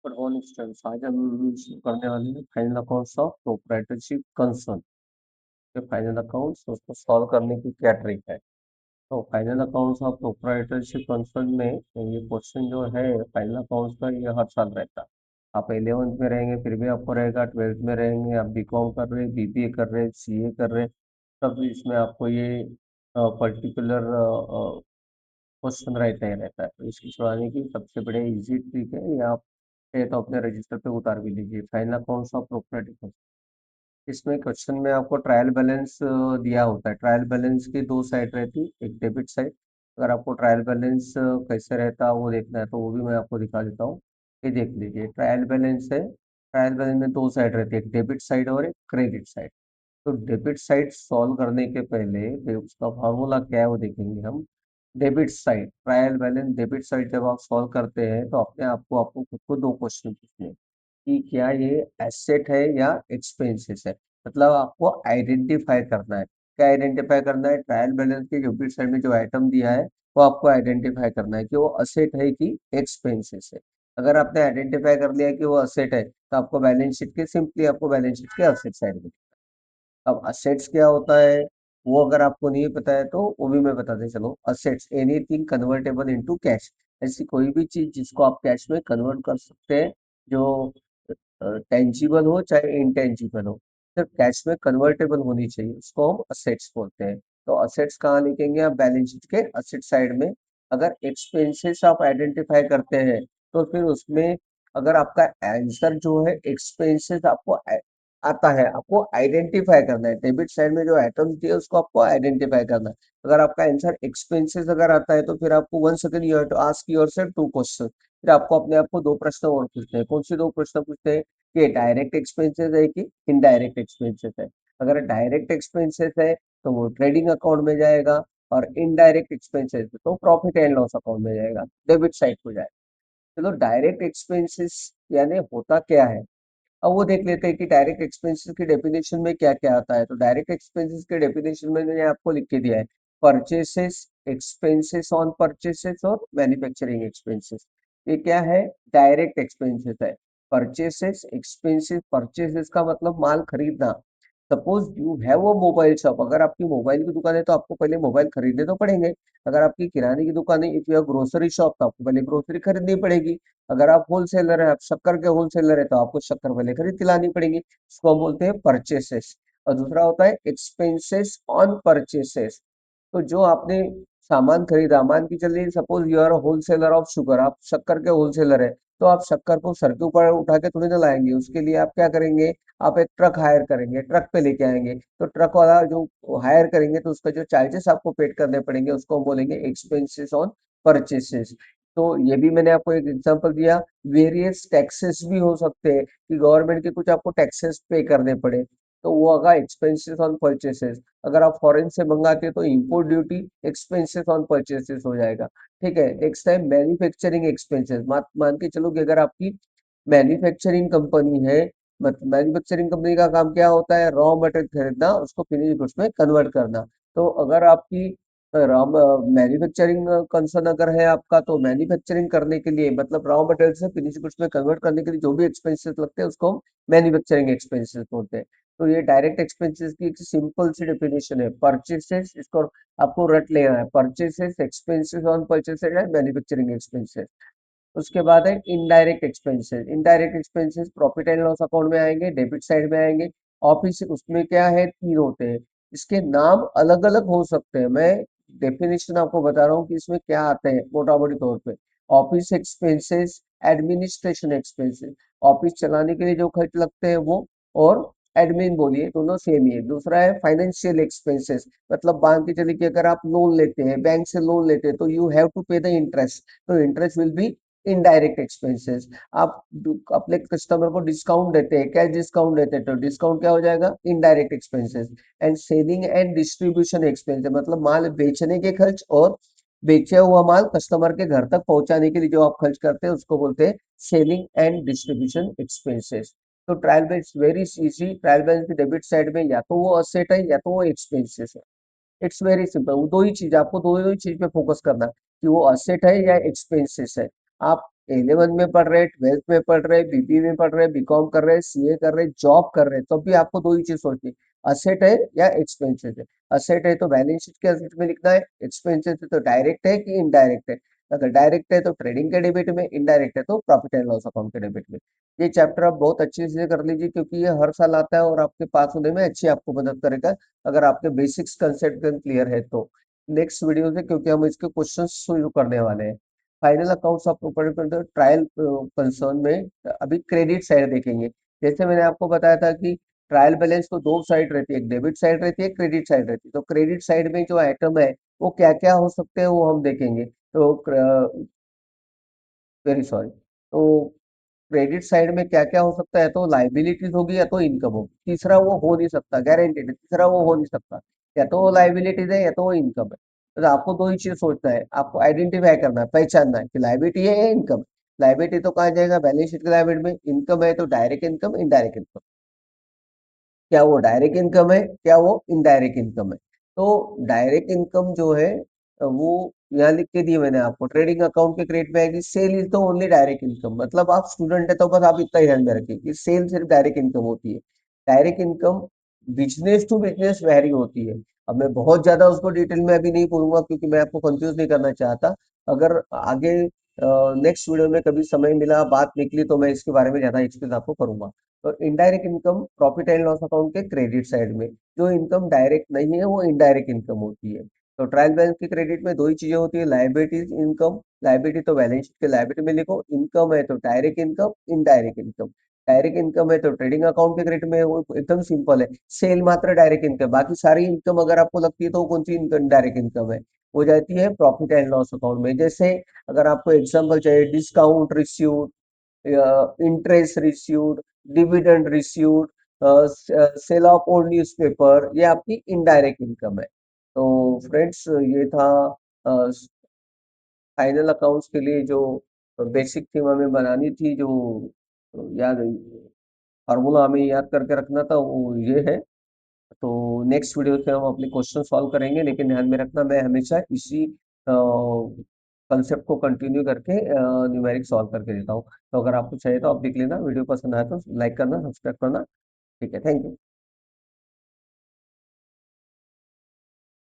Good morning students. आज हम शुरू करने वाले हैं final accounts of proprietorship concern. ये फाइनल अकाउंट्स उसको सॉल्व करने की क्या ट्रिक है। तो final accounts of proprietorship concern में ये क्वेश्चन जो है फाइनल अकाउंट्स का, ये हर साल रहता है। आप 11th में रहेंगे फिर भी आपको रहेगा, 12th में रहेंगे, आप बीकॉम कर रहे हैं, बीबीए कर रहे हैं, सीए कर रहे हैं, तब इसमें आपको ये पर्टिकुलर क्वेश्चन रहता है। तो इसकी छुड़ाने की सबसे बड़े इजी ट्रिक है, ये आप चाहे तो अपने रजिस्टर पे उतार भी लीजिए। फाइनल अकाउंट्स ऑफ प्रोप्राइटरी, इसमें क्वेश्चन में आपको ट्रायल बैलेंस दिया होता है। ट्रायल बैलेंस की दो साइड रहती है, एक डेबिट साइड। अगर आपको ट्रायल बैलेंस कैसे रहता है वो देखना है तो वो भी मैं आपको दिखा देता हूँ। ये देख लीजिए, ट्रायल बैलेंस है। ट्रायल बैलेंस में दो साइड रहती है, एक डेबिट साइड और एक क्रेडिट साइड। तो डेबिट साइड सॉल्व करने के पहले उसका फॉर्मूला क्या है वो देखेंगे हम। Debit side trial balance, debit side जब आप सॉल्व करते हैं तो अपने आपको खुद को दो क्वेश्चन पूछने हैं कि क्या ये एसेट है या एक्सपेंसेस है। मतलब आपको आइडेंटिफाई करना है। क्या आइडेंटिफाई करना है? ट्रायल बैलेंस के डेबिट साइड में जो आइटम दिया है वो आपको आइडेंटिफाई करना है कि वो असेट है कि एक्सपेंसेस है। अगर आपने आइडेंटिफाई कर लिया कि वो असेट है तो आपको बैलेंस शीट के सिंपली आपको बैलेंस शीट के असेट साइड में। अब असेट्स क्या होता है वो अगर आपको नहीं पता है तो वो भी मैं बताते चलो। Assets anything convertible into cash, ऐसी कोई भी चीज जिसको आप कैश में कन्वर्ट कर सकते हैं, जो टेंजिबल हो चाहे इंटेंजिबल हो, सिर्फ कैश में कन्वर्टेबल होनी चाहिए, उसको हम असेट्स बोलते हैं। तो असेट्स कहाँ लिखेंगे आप? बैलेंस शीट के असेट साइड में। अगर एक्सपेंसेस आप आइडेंटिफाई करते हैं तो फिर उसमें अगर आपका आंसर जो है एक्सपेंसेस आपको आता है, आपको आइडेंटिफाई करना है। डेबिट साइड में जो आइटम दिए उसको आपको आइडेंटिफाई करना है। अगर आपका आंसर एक्सपेंसेस अगर आता है तो फिर आपको 1 second you have to ask yourself two question. फिर आपको अपने आप को दो प्रश्न और पूछते हैं। कौन से दो प्रश्न पूछते हैं कि डायरेक्ट एक्सपेंसेस है कि इनडायरेक्ट एक्सपेंसेस है। अगर डायरेक्ट एक्सपेंसेस है तो वो ट्रेडिंग अकाउंट में जाएगा, और इनडायरेक्ट एक्सपेंसेस तो प्रॉफिट एंड लॉस अकाउंट में जाएगा, डेबिट साइड को जाएगा। चलो, डायरेक्ट एक्सपेंसेस यानी होता क्या है, अब वो देख लेते हैं कि डायरेक्ट एक्सपेंसेस की डेफिनेशन में क्या क्या आता है। तो डायरेक्ट एक्सपेंसेस के डेफिनेशन में मैंने आपको लिख के दिया है, परचेसेस, एक्सपेंसेस ऑन परचेसेस और मैन्युफैक्चरिंग एक्सपेंसेस। ये क्या है? डायरेक्ट एक्सपेंसेस है। परचेसेस, एक्सपेंसेस, परचेसेस का मतलब माल खरीदना। सपोज यू हैव वो मोबाइल शॉप, अगर आपकी मोबाइल की दुकान है तो आपको पहले मोबाइल खरीदने तो पड़ेंगे। अगर आपकी किराने की दुकान है, इफ यू ग्रोसरी शॉप, तो आपको पहले ग्रोसरी खरीदनी पड़ेगी। अगर आप होलसेलर है, आप शक्कर के होलसेलर है, तो आपको शक्कर पहले खरीद के लानी पड़ेगी। इसको हम बोलते हैं परचेसेस। और दूसरा होता है एक्सपेंसेस ऑन परचेसेस। तो जो आपने सामान खरीदा, मान के चलिए suppose you are wholesaler of sugar, आप शक्कर के होलसेलर है, तो आप शक्कर को सर के ऊपर उठा के थोड़ी ना लाएंगे। उसके लिए आप क्या करेंगे? आप एक ट्रक हायर करेंगे, ट्रक पे लेके आएंगे। तो ट्रक वाला जो हायर करेंगे तो उसका जो चार्जेस आपको पेड करने पड़ेंगे उसको हम बोलेंगे एक्सपेंसेस ऑन परचेसेस। तो ये भी मैंने आपको एक एग्जांपल दिया। वेरियस टैक्सेस भी हो सकते हैं कि गवर्नमेंट के कुछ आपको टैक्सेस पे करने पड़े, तो वो होगा एक्सपेंसेस ऑन परचेसेस। अगर आप फॉरेन से मंगाते हैं तो import duty expenses on purchases हो जाएगा। ठीक है, नेक्स्ट टाइम मैन्युफैक्चरिंग एक्सपेंसेस। मान के चलो कि अगर आपकी मैन्युफैक्चरिंग कंपनी है, मैन्युफैक्चरिंग कंपनी का काम क्या होता है? रॉ मटेरियल खरीदना, उसको फिनिश गुड्स में कन्वर्ट करना। तो अगर आपकी रॉ मैन्युफैक्चरिंग कंसर्न अगर है आपका, तो मैन्युफैक्चरिंग करने के लिए मतलब रॉ मटेरियल से फिनिश गुड्स में कन्वर्ट करने के लिए जो भी एक्सपेंसेस लगते हैं उसको हम मैन्युफैक्चरिंग एक्सपेंसेस बोलते हैं। तो ये डायरेक्ट एक्सपेंसेस की एक सिंपल सी डेफिनेशन है। परचेसेस, इसको आपको रट लेना है, purchases, expenses on purchases and manufacturing expenses. उसके बाद है indirect expenses. Indirect expenses profit and loss account में आएंगे, डेबिट साइड में आएंगे। ऑफिस, उसमें क्या है, तीन होते हैं। इसके नाम अलग अलग हो सकते हैं, मैं डेफिनेशन आपको बता रहा हूँ कि इसमें क्या आते हैं मोटा मोटी तौर पे। Office expenses, administration expenses, office चलाने के लिए जो खर्च लगते हैं वो, और एडमिन बोलिए, दोनों सेम ही है। दूसरा है फाइनेंशियल एक्सपेंसेस, मतलब मान के चलिए कि अगर आप लोन लेते हैं, बैंक से लोन लेते हैं, तो यू हैव टू पे द इंटरेस्ट, तो interest will be indirect expenses. आप अपने कस्टमर को डिस्काउंट देते हैं, कैश डिस्काउंट देते हैं, तो डिस्काउंट क्या हो जाएगा? Indirect expenses. And selling and distribution expenses, मतलब माल बेचने के खर्च और बेचा हुआ माल कस्टमर के घर तक पहुंचाने के लिए जो आप खर्च करते हैं उसको बोलते हैं सेलिंग एंड डिस्ट्रीब्यूशन एक्सपेंसेस। तो trial balance very easy. Trial balance की डेबिट साइड में या तो वो असेट है या तो वो एक्सपेंसेस है। It's very simple. वो दो ही चीज, आपको दो ही चीज पे फोकस करना है कि वो असेट है या एक्सपेंसेस है। आप 11 में पढ़ रहे, 12th में पढ़ रहे, बीबी में पढ़ रहे, बीकॉम कर रहे, सीए कर रहे, जॉब कर रहे, तब भी आपको दो ही चीज सोचनी, असेट है या एक्सपेंसेस है। असेट है तो बैलेंस शीट के असेट में लिखना है, एक्सपेंसेस है तो डायरेक्ट है कि इनडायरेक्ट है। अगर डायरेक्ट है तो ट्रेडिंग के डेबिट में, इनडायरेक्ट है तो प्रॉफिट एंड लॉस अकाउंट के डेबिट में। ये चैप्टर आप बहुत अच्छे से कर लीजिए, क्योंकि ये हर साल आता है और आपके पास होने में अच्छी आपको मदद करेगा, अगर आपके बेसिक्स कंसेप्ट क्लियर है तो। नेक्स्ट वीडियो से, क्योंकि हम इसके क्वेश्चन शुरू करने वाले हैं। Final accounts of property trial concern में अभी क्रेडिट साइड देखेंगे। जैसे मैंने आपको बताया था कि ट्रायल बैलेंस तो दो साइड रहती है, एक डेबिट साइड रहती है, एक क्रेडिट साइड रहती है। तो क्रेडिट साइड में जो आइटम है वो क्या क्या हो सकते हैं वो हम देखेंगे। तो वेरी सॉरी। तो क्रेडिट साइड में क्या क्या हो सकता है, तो लाइबिलिटीज होगी या तो इनकम होगी, तीसरा वो हो नहीं सकता, गारंटेड है, तीसरा वो हो नहीं सकता। या तो वो लाइबिलिटीज है या तो वो इनकम है। तो आपको दो ही चीज सोचना है, आपको आइडेंटिफाई करना है, पहचानना है कि लाइबिलिटी है या इनकम। लाइबिलिटी तो कहाँ जाएगा, बैलेंस शीट के लाइबिलिटी में। इनकम है तो डायरेक्ट इनकम, इनडायरेक्ट इनकम, क्या वो डायरेक्ट इनकम है, क्या वो इनडायरेक्ट इनकम है। तो डायरेक्ट इनकम जो है वो यहाँ लिख के दिए मैंने आपको, ट्रेडिंग अकाउंट के क्रेडिट में आएगी। Sale is the only direct income, मतलब आप स्टूडेंट है तो बस आप इतना ही ध्यान में रखिए कि सेल सिर्फ डायरेक्ट इनकम होती है। Direct income business to business vary होती है। अब मैं बहुत ज्यादा उसको डिटेल में अभी नहीं बोलूंगा, क्योंकि मैं आपको कंफ्यूज नहीं करना चाहता। अगर आगे नेक्स्ट वीडियो में कभी समय मिला, बात निकली, तो मैं इसके बारे में ज्यादा एक्सप्लेन आपको करूंगा। तो indirect income profit and loss account के क्रेडिट साइड में, जो इनकम डायरेक्ट नहीं है वो इनडायरेक्ट इनकम होती है। तो ट्रायल बैलेंस के क्रेडिट में दो ही चीजें होती है, लाइबिलिटीज, इनकम। लाइबिलिटी तो बैलेंस शीट के लाइबिलिटी में लिखो, इनकम है तो direct income, indirect income. Direct income है तो ट्रेडिंग अकाउंट के क्रेडिट में वो एकदम सिंपल है, सेल मात्र डायरेक्ट इनकम, बाकी सारी इनकम अगर आपको लगती है तो वो कौन सी इनकम, डायरेक्ट इनकम है, हो जाती है प्रॉफिट एंड लॉस अकाउंट में। जैसे अगर आपको एग्जाम्पल चाहिए, discount received, interest received, dividend received, sale of old newspaper, ये आपकी इनडायरेक्ट इनकम है। तो फ्रेंड्स, ये था फाइनल अकाउंट्स के लिए जो बेसिक थीम हमें बनानी थी, जो याद फार्मूला हमें याद करके रखना था, वो ये है। तो नेक्स्ट वीडियो से हम अपने क्वेश्चन सॉल्व करेंगे, लेकिन ध्यान में रखना मैं हमेशा इसी कंसेप्ट को कंटिन्यू करके न्यूमेरिक सॉल्व करके देता हूँ। तो अगर आपको चाहिए तो आप देख लेना, वीडियो पसंद आए तो लाइक करना, सब्सक्राइब करना। ठीक है, थैंक यू।